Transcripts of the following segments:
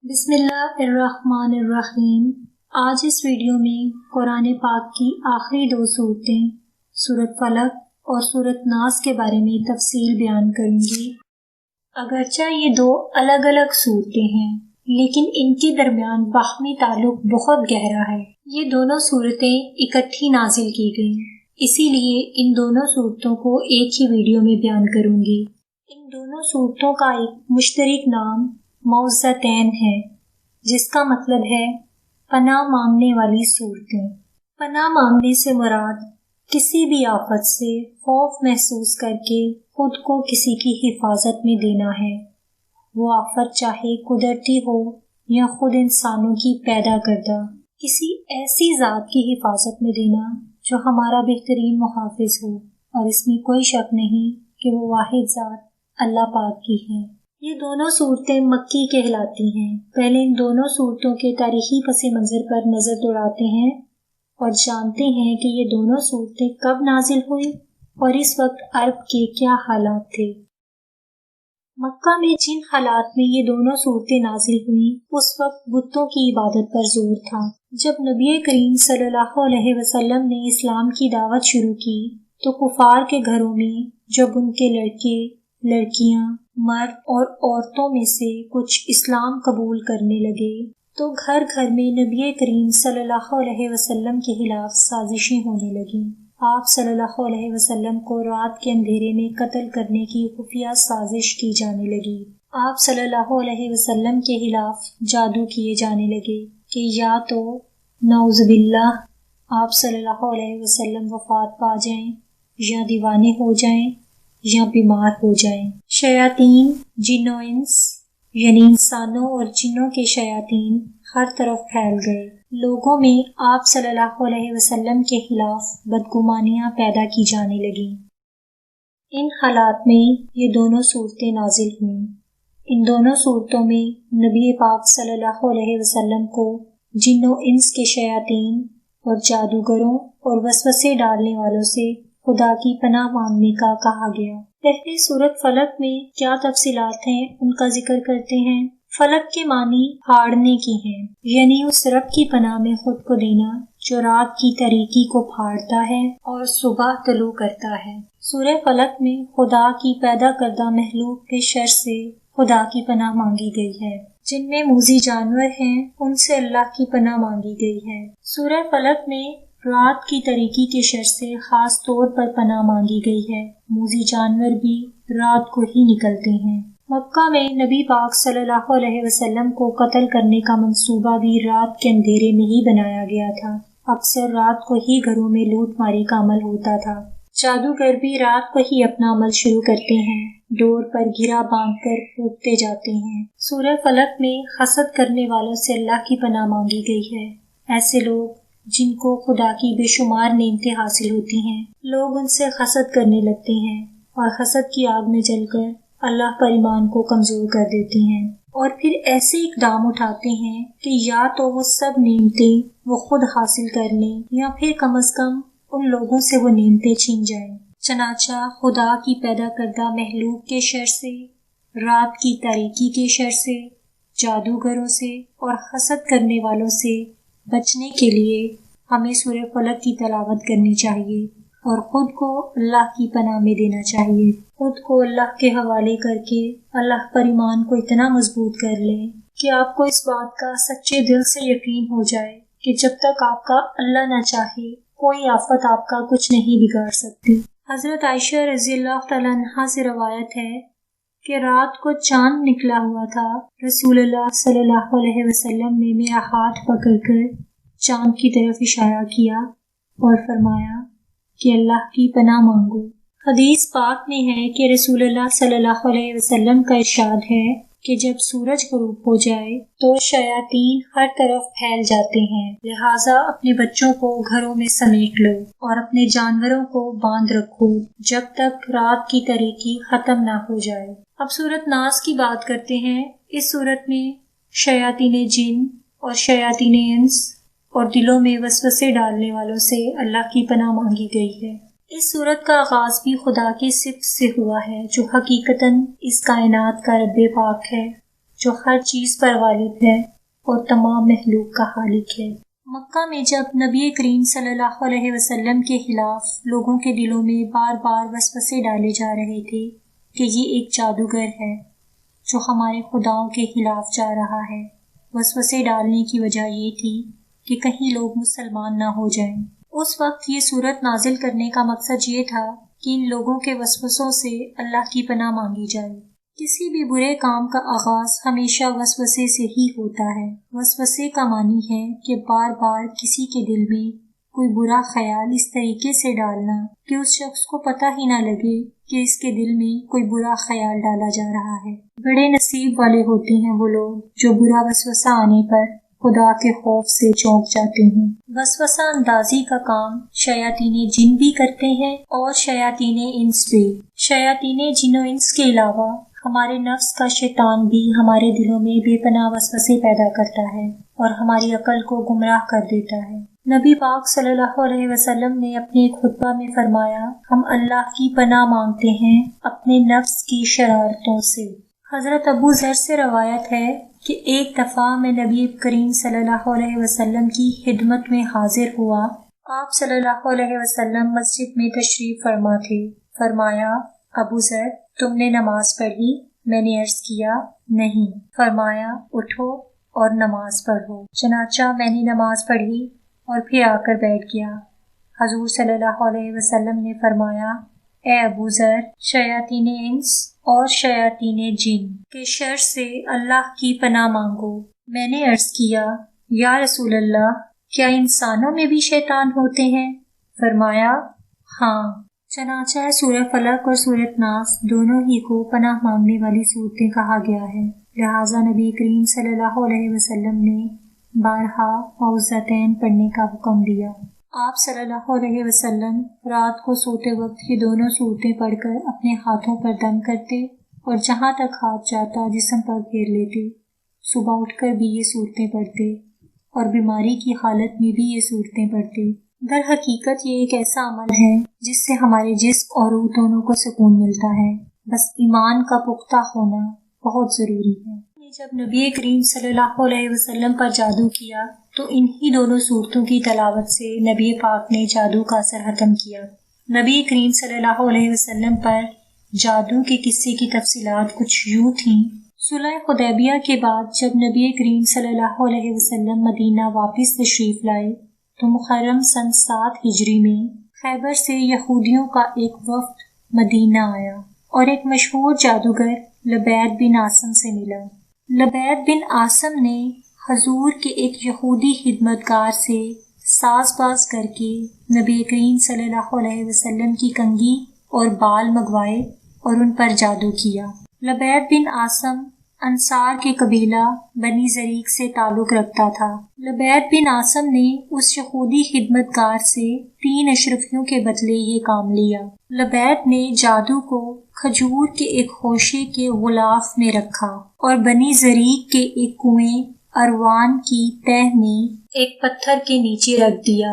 بسم اللہ الرحمن الرحیم۔ آج اس ویڈیو میں قرآن پاک کی آخری دو صورتیں سورۃ فلق اور سورۃ ناس کے بارے میں تفصیل بیان کروں گی۔ اگرچہ یہ دو الگ الگ صورتیں ہیں لیکن ان کے درمیان باہمی تعلق بہت گہرا ہے۔ یہ دونوں صورتیں اکٹھی نازل کی گئیں، اسی لیے ان دونوں صورتوں کو ایک ہی ویڈیو میں بیان کروں گی۔ ان دونوں صورتوں کا ایک مشترک نام معوذتین ہے، جس کا مطلب ہے پناہ مانگنے والی صورتیں۔ پناہ مانگنے سے مراد کسی بھی آفت سے خوف محسوس کر کے خود کو کسی کی حفاظت میں دینا ہے، وہ آفت چاہے قدرتی ہو یا خود انسانوں کی پیدا کردہ، کسی ایسی ذات کی حفاظت میں دینا جو ہمارا بہترین محافظ ہو، اور اس میں کوئی شک نہیں کہ وہ واحد ذات اللہ پاک کی ہے۔ یہ دونوں صورتیں مکی کہلاتی ہیں۔ پہلے ان دونوں صورتوں کے تاریخی پس منظر پر نظر دوڑاتے ہیں اور جانتے ہیں کہ یہ دونوں صورتیں کب نازل ہوئی اور اس وقت عرب کے کیا حالات تھے۔ مکہ میں جن حالات میں یہ دونوں صورتیں نازل ہوئیں اس وقت بتوں کی عبادت پر زور تھا۔ جب نبی کریم صلی اللہ علیہ وسلم نے اسلام کی دعوت شروع کی تو کفار کے گھروں میں جب ان کے لڑکے، لڑکیاں، مرد اور عورتوں میں سے کچھ اسلام قبول کرنے لگے تو گھر گھر میں نبی کریم صلی اللہ علیہ وسلم کے خلاف سازشیں ہونے لگیں۔ آپ صلی اللہ علیہ وسلم کو رات کے اندھیرے میں قتل کرنے کی خفیہ سازش کی جانے لگی۔ آپ صلی اللہ علیہ وسلم کے خلاف جادو کیے جانے لگے کہ یا تو نعوذ باللہ آپ صلی اللہ علیہ وسلم وفات پا جائیں یا دیوانے ہو جائیں یا بیمار ہو جائیں۔ شیاطین، جن و انس یعنی انسانوں اور جنوں کے شیاطین ہر طرف پھیل گئے۔ لوگوں میں آپ صلی اللہ علیہ وسلم کے خلاف بدگمانیاں پیدا کی جانے لگیں۔ ان حالات میں یہ دونوں صورتیں نازل ہوئیں۔ ان دونوں صورتوں میں نبی پاک صلی اللہ علیہ وسلم کو جن و انس کے شیاطین اور جادوگروں اور وسوسے ڈالنے والوں سے خدا کی پناہ مانگنے کا کہا گیا۔ پہلے سورۃ فلق میں کیا تفصیلات ہیں ان کا ذکر کرتے ہیں۔ فلق کے معنی پھاڑنے کی ہیں، یعنی اس رب کی پناہ میں خود کو دینا جو رات کی تاریکی کو پھاڑتا ہے اور صبح طلوع کرتا ہے۔ سورہ فلق میں خدا کی پیدا کردہ مخلوق کے شر سے خدا کی پناہ مانگی گئی ہے۔ جن میں موذی جانور ہیں ان سے اللہ کی پناہ مانگی گئی ہے۔ سورہ فلق میں رات کی تاریکی کے شر سے خاص طور پر پناہ مانگی گئی ہے۔ موذی جانور بھی رات کو ہی نکلتے ہیں۔ مکہ میں نبی پاک صلی اللہ علیہ وسلم کو قتل کرنے کا منصوبہ بھی رات کے اندھیرے میں ہی بنایا گیا تھا۔ اکثر رات کو ہی گھروں میں لوٹ ماری کا عمل ہوتا تھا۔ جادوگر بھی رات کو ہی اپنا عمل شروع کرتے ہیں، ڈور پر گھرا باندھ کر پھونکتے جاتے ہیں۔ سورہ فلق میں حسد کرنے والوں سے اللہ کی پناہ مانگی گئی ہے۔ ایسے لوگ جن کو خدا کی بے شمار نعمتیں حاصل ہوتی ہیں، لوگ ان سے حسد کرنے لگتے ہیں اور حسد کی آگ میں جل کر اللہ پر ایمان کو کمزور کر دیتے ہیں، اور پھر ایسے اقدام اٹھاتے ہیں کہ یا تو وہ سب نعمتیں وہ خود حاصل کر لیں یا پھر کم از کم ان لوگوں سے وہ نعمتیں چھین جائیں۔ چنانچہ خدا کی پیدا کردہ مخلوق کے شر سے، رات کی تاریکی کے شر سے، جادوگروں سے اور حسد کرنے والوں سے بچنے کے لیے ہمیں سورہ فلق کی تلاوت کرنی چاہیے اور خود کو اللہ کی پناہ میں دینا چاہیے۔ خود کو اللہ کے حوالے کر کے اللہ پر ایمان کو اتنا مضبوط کر لیں کہ آپ کو اس بات کا سچے دل سے یقین ہو جائے کہ جب تک آپ کا اللہ نہ چاہے کوئی آفت آپ کا کچھ نہیں بگاڑ سکتی۔ حضرت عائشہ رضی اللہ تعالیٰ عنہا سے روایت ہے کہ رات کو چاند نکلا ہوا تھا، رسول اللہ صلی اللہ علیہ وسلم نے میرا ہاتھ پکڑ کر چاند کی طرف اشارہ کیا اور فرمایا کہ اللہ کی پناہ مانگو۔ حدیث پاک میں ہے کہ رسول اللہ صلی اللہ علیہ وسلم کا ارشاد ہے کہ جب سورج غروب ہو جائے تو شیاطین ہر طرف پھیل جاتے ہیں، لہٰذا اپنے بچوں کو گھروں میں سمیٹ لو اور اپنے جانوروں کو باندھ رکھو جب تک رات کی تاریکی ختم نہ ہو جائے۔ اب سورۃ ناس کی بات کرتے ہیں۔ اس سورت میں شیاطین جن اور شیاطین انس اور دلوں میں وسوسے ڈالنے والوں سے اللہ کی پناہ مانگی گئی ہے۔ اس سورت کا آغاز بھی خدا کی صفت سے ہوا ہے جو حقیقتاً اس کائنات کا رب پاک ہے۔ جو ہر چیز پر غالب ہے اور تمام مخلوق کا خالق ہے۔ مکہ میں جب نبی کریم صلی اللہ علیہ وسلم کے خلاف لوگوں کے دلوں میں بار بار وسوسے ڈالے جا رہے تھے کہ یہ ایک جادوگر ہے جو ہمارے خداؤں کے خلاف جا رہا ہے، وسوسے ڈالنے کی وجہ یہ تھی کہ کہیں لوگ مسلمان نہ ہو جائیں۔ اس وقت یہ صورت نازل کرنے کا مقصد یہ تھا کہ ان لوگوں کے وسوسوں سے اللہ کی پناہ مانگی جائے۔ کسی بھی برے کام کا آغاز ہمیشہ وسوسے سے ہی ہوتا ہے۔ وسوسے کا معنی ہے کہ بار بار کسی کے دل میں کوئی برا خیال اس طریقے سے ڈالنا کہ اس شخص کو پتہ ہی نہ لگے کہ اس کے دل میں کوئی برا خیال ڈالا جا رہا ہے۔ بڑے نصیب والے ہوتے ہیں وہ لوگ جو برا وسوسہ آنے پر خدا کے خوف سے چونک جاتے ہیں۔ وسوسہ اندازی کا کام شیاطین جن بھی کرتے ہیں اور شیاطین انس بھی۔ شیاطین جن و انس کے علاوہ ہمارے نفس کا شیطان بھی ہمارے دلوں میں بے پناہ وسوسے پیدا کرتا ہے اور ہماری عقل کو گمراہ کر دیتا ہے۔ نبی پاک صلی اللہ علیہ وسلم نے اپنے ایک خطبہ میں فرمایا، ہم اللہ کی پناہ مانگتے ہیں اپنے نفس کی شرارتوں سے۔ حضرت ابو ذر سے روایت ہے کہ ایک دفعہ میں نبی کریم صلی اللہ علیہ وسلم کی خدمت میں حاضر ہوا۔ آپ صلی اللہ علیہ وسلم مسجد میں تشریف فرما تھے۔ فرمایا، ابو ذر تم نے نماز پڑھی؟ میں نے عرض کیا نہیں۔ فرمایا، اٹھو اور نماز پڑھو۔ چنانچہ میں نے نماز پڑھی اور پھر آ کر بیٹھ گیا۔ حضور صلی اللہ علیہ وسلم نے فرمایا، اے ابو ذر، شیاطین انس اور شیاطین جن کے شر سے اللہ کی پناہ مانگو۔ میں نے عرض کیا، یا رسول اللہ، کیا انسانوں میں بھی شیطان ہوتے ہیں؟ فرمایا، ہاں۔ چنانچہ سورہ فلق اور سورہ ناس دونوں ہی کو پناہ مانگنے والی صورتیں کہا گیا ہے، لہٰذا نبی کریم صلی اللہ علیہ وسلم نے بارہا معوذتین پڑھنے کا حکم دیا۔ آپ صلی اللہ علیہ وسلم رات کو سوتے وقت یہ دونوں صورتیں پڑھ کر اپنے ہاتھوں پر دم کرتے اور جہاں تک ہاتھ جاتا جسم پر پھیر لیتے۔ صبح اٹھ کر بھی یہ صورتیں پڑھتے اور بیماری کی حالت میں بھی یہ صورتیں پڑھتے۔ در حقیقت یہ ایک ایسا عمل ہے جس سے ہمارے جسم اور روح دونوں کو سکون ملتا ہے، بس ایمان کا پختہ ہونا بہت ضروری ہے۔ جب نبی کریم صلی اللہ علیہ وسلم پر جادو کیا تو انہی دونوں صورتوں کی تلاوت سے نبی پاک نے جادو کا اثر ختم کیا۔ نبی کریم صلی اللہ علیہ وسلم پر جادو کے قصے کی تفصیلات کچھ یوں تھیں۔ صلح حدیبیہ کے بعد جب نبی کریم صلی اللہ علیہ وسلم مدینہ واپس تشریف لائے تو محرم سن 7 ہجری میں خیبر سے یہودیوں کا ایک وفد مدینہ آیا اور ایک مشہور جادوگر لبید بن عاصم سے ملا۔ لبید بن عاصم نے حضور کے ایک یہودی خدمتگار سے ساز باز کر کے نبی کریم صلی اللہ علیہ وسلم کی کنگھی اور بال منگوائے اور ان پر جادو کیا۔ لبید بن عاصم انصار کے قبیلہ بنی زریق سے تعلق رکھتا تھا۔ لبید بن عاصم نے اس یہودی خدمتگار سے 3 اشرفیوں کے بدلے یہ کام لیا۔ لبید نے جادو کو کھجور کے ایک خوشے کے غلاف میں رکھا اور بنی زریق کے ایک کنویں اروان کی تہ میں ایک پتھر کے نیچے رکھ دیا۔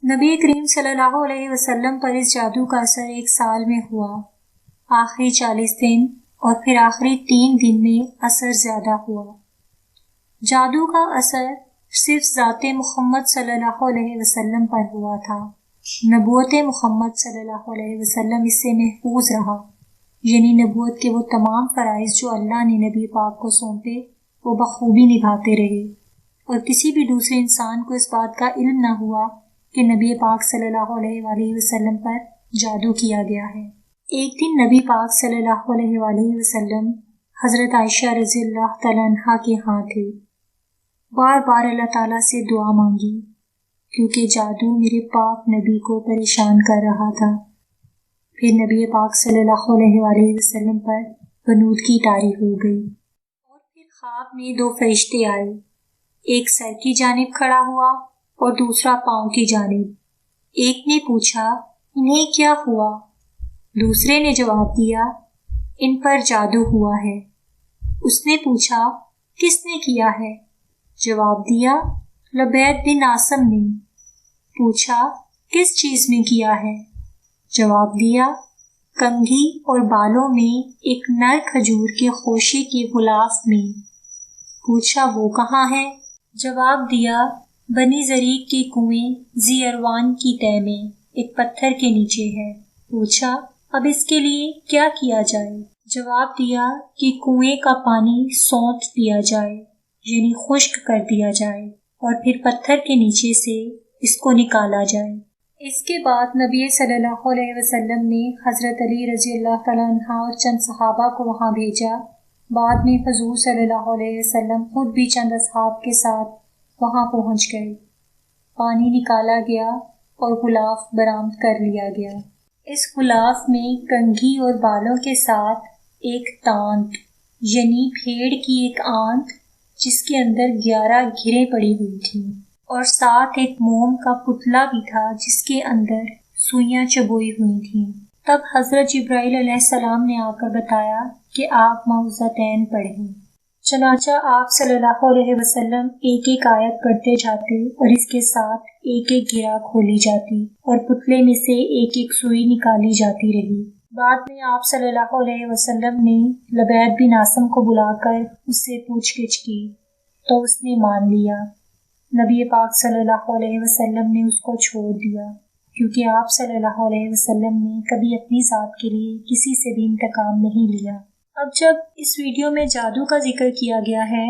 نبی کریم صلی اللہ علیہ وسلم پر اس جادو کا اثر 1 سال میں ہوا، آخری 40 دن اور پھر آخری 3 دن میں اثر زیادہ ہوا۔ جادو کا اثر صرف ذات محمد صلی اللہ علیہ وسلم پر ہوا تھا۔ نبوت محمد صلی اللہ علیہ وسلم اس سے محفوظ رہا، یعنی نبوت کے وہ تمام فرائض جو اللہ نے نبی پاک کو سونپے وہ بخوبی نبھاتے رہے، اور کسی بھی دوسرے انسان کو اس بات کا علم نہ ہوا کہ نبی پاک صلی اللہ علیہ وآلہ وسلم پر جادو کیا گیا ہے۔ ایک دن نبی پاک صلی اللہ علیہ وآلہ وسلم حضرت عائشہ رضی اللہ تعالیٰ عنہا کے ہاں تھے۔ بار بار اللہ تعالیٰ سے دعا مانگی کیونکہ جادو میرے پاک نبی کو پریشان کر رہا تھا۔ پھر نبی پاک صلی اللہ علیہ وآلہ وسلم پر بنود کی طاری ہو گئی اور پھر خواب میں 2 فرشتے آئے، ایک سر کی جانب کھڑا ہوا اور دوسرا پاؤں کی جانب۔ ایک نے پوچھا، انہیں کیا ہوا؟ دوسرے نے جواب دیا، ان پر جادو ہوا ہے۔ اس نے پوچھا، کس نے کیا ہے؟ جواب دیا، لبید بن عاصم نے۔ پوچھا، کس چیز میں کیا ہے؟ جواب دیا، کنگھی اور بالوں میں ایک نر کھجور کے خوشے کے غلاف میں۔ پوچھا وہ کہاں ہے؟ جواب دیا بنی زریق کے کنویں ذی اروان کی تہ میں ایک پتھر کے نیچے ہے۔ پوچھا اب اس کے لیے کیا کیا جائے؟ جواب دیا کہ کنویں کا پانی سونت دیا جائے، یعنی خشک کر دیا جائے، اور پھر پتھر کے نیچے سے اس کو نکالا جائے۔ اس کے بعد نبی صلی اللہ علیہ وسلم نے حضرت علی رضی اللہ تعالیٰ عنہ اور چند صحابہ کو وہاں بھیجا۔ بعد میں حضور صلی اللہ علیہ وسلم خود بھی چند اصحاب کے ساتھ وہاں پہنچ گئے۔ پانی نکالا گیا اور غلاف برآمد کر لیا گیا۔ اس غلاف میں کنگھی اور بالوں کے ساتھ ایک تانت یعنی بھیڑ کی ایک آنت جس کے اندر 11 گھریں پڑی ہوئی تھیں، اور ساتھ ایک موم کا پتلا بھی تھا جس کے اندر سوئیاں چبوئی ہوئی تھیں۔ تب حضرت جبرائیل علیہ السلام نے آ کر بتایا کہ آپ معوذتین پڑھیں۔ چنانچہ آپ صلی اللہ علیہ وسلم ایک ایک آیت پڑھتے جاتے اور اس کے ساتھ ایک ایک گھرا کھولی جاتی اور پتلے میں سے ایک ایک سوئی نکالی جاتی رہی۔ بعد میں آپ صلی اللہ علیہ وسلم نے لبید بن عاصم کو بلا کر اس سے پوچھ گچھ کی تو اس نے مان لیا۔ نبی پاک صلی اللہ علیہ وسلم نے اس کو چھوڑ دیا، کیونکہ آپ صلی اللہ علیہ وسلم نے کبھی اپنی ذات کے لیے کسی سے بھی انتقام نہیں لیا۔ اب جب اس ویڈیو میں جادو کا ذکر کیا گیا ہے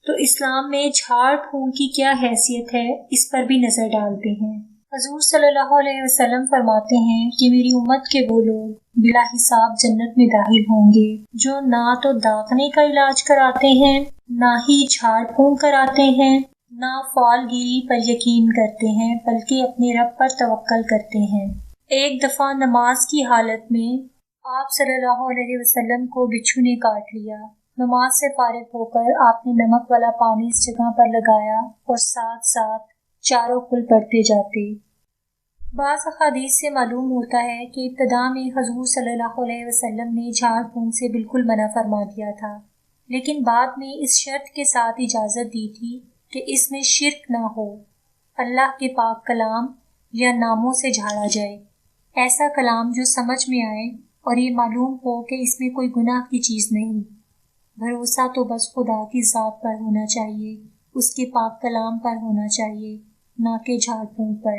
تو اسلام میں جھاڑ پھونک کی کیا حیثیت ہے اس پر بھی نظر ڈالتے ہیں۔ حضور صلی اللہ علیہ وسلم فرماتے ہیں کہ میری امت کے وہ لوگ بلا حساب جنت میں داخل ہوں گے جو نہ تو داغنے کا علاج کراتے ہیں، نہ ہی جھاڑ پھونک کراتے ہیں، نہ فال گیری پر یقین کرتے ہیں، بلکہ اپنے رب پر توکل کرتے ہیں۔ ایک دفعہ نماز کی حالت میں آپ صلی اللہ علیہ وسلم کو بچھو نے کاٹ لیا۔ نماز سے فارغ ہو کر آپ نے نمک والا پانی اس جگہ پر لگایا اور ساتھ ساتھ چاروں کل پڑھتے جاتے۔ بعض احادیث سے معلوم ہوتا ہے کہ ابتدا میں حضور صلی اللہ علیہ وسلم نے جھاڑ پھونک سے بالکل منع فرما دیا تھا، لیکن بعد میں اس شرط کے ساتھ اجازت دی تھی کہ اس میں شرک نہ ہو، اللہ کے پاک کلام یا ناموں سے جھاڑا جائے، ایسا کلام جو سمجھ میں آئے اور یہ معلوم ہو کہ اس میں کوئی گناہ کی چیز نہیں۔ بھروسہ تو بس خدا کی ذات پر ہونا چاہیے، اس کے پاک کلام پر ہونا چاہیے، نہ کہ جھاڑ پھونک پر۔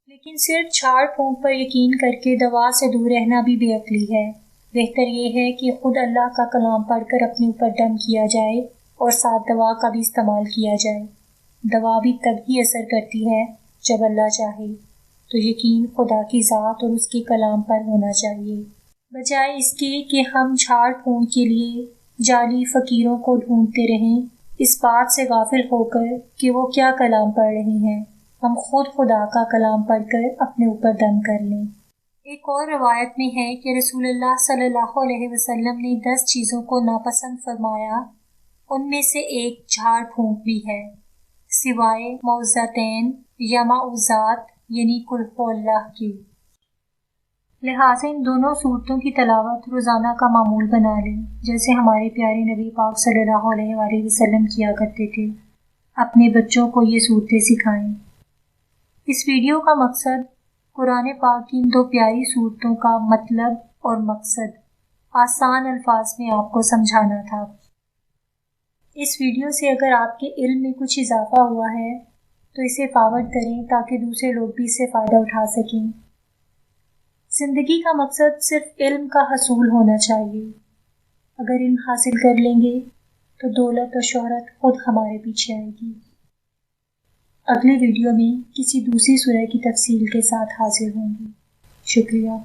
لیکن صرف جھاڑ پھونک پر یقین کر کے دوا سے دور رہنا بھی بے عقلی ہے۔ بہتر یہ ہے کہ خود اللہ کا کلام پڑھ کر اپنے اوپر دم کیا جائے اور ساتھ دوا کا بھی استعمال کیا جائے۔ دوا بھی تب ہی اثر کرتی ہے جب اللہ چاہے، تو یقین خدا کی ذات اور اس کے کلام پر ہونا چاہیے، بجائے اس کے کہ ہم جھاڑ پھونک کے لیے جعلی فقیروں کو ڈھونڈتے رہیں، اس بات سے غافل ہو کر کہ وہ کیا کلام پڑھ رہے ہیں، ہم خود خدا کا کلام پڑھ کر اپنے اوپر دم کر لیں۔ ایک اور روایت میں ہے کہ رسول اللہ صلی اللہ علیہ وسلم نے 10 چیزوں کو ناپسند فرمایا، ان میں سے ایک جھاڑ پھونک بھی ہے، سوائے معوذتین یا معوذات یعنی قل ہو اللہ کی۔ لہٰذا ان دونوں صورتوں کی تلاوت روزانہ کا معمول بنا لیں، جیسے ہمارے پیارے نبی پاک صلی اللہ علیہ وآلہ وسلم کیا کرتے تھے۔ اپنے بچوں کو یہ صورتیں سکھائیں۔ اس ویڈیو کا مقصد قرآن پاک کی ان 2 پیاری صورتوں کا مطلب اور مقصد آسان الفاظ میں آپ کو سمجھانا تھا۔ اس ویڈیو سے اگر آپ کے علم میں کچھ اضافہ ہوا ہے تو اسے فارورڈ کریں تاکہ دوسرے لوگ بھی اس سے فائدہ اٹھا سکیں۔ زندگی کا مقصد صرف علم کا حصول ہونا چاہیے۔ اگر علم حاصل کر لیں گے تو دولت اور شہرت خود ہمارے پیچھے آئے گی۔ اگلی ویڈیو میں کسی دوسری سورہ کی تفصیل کے ساتھ حاضر ہوں گی۔ شکریہ۔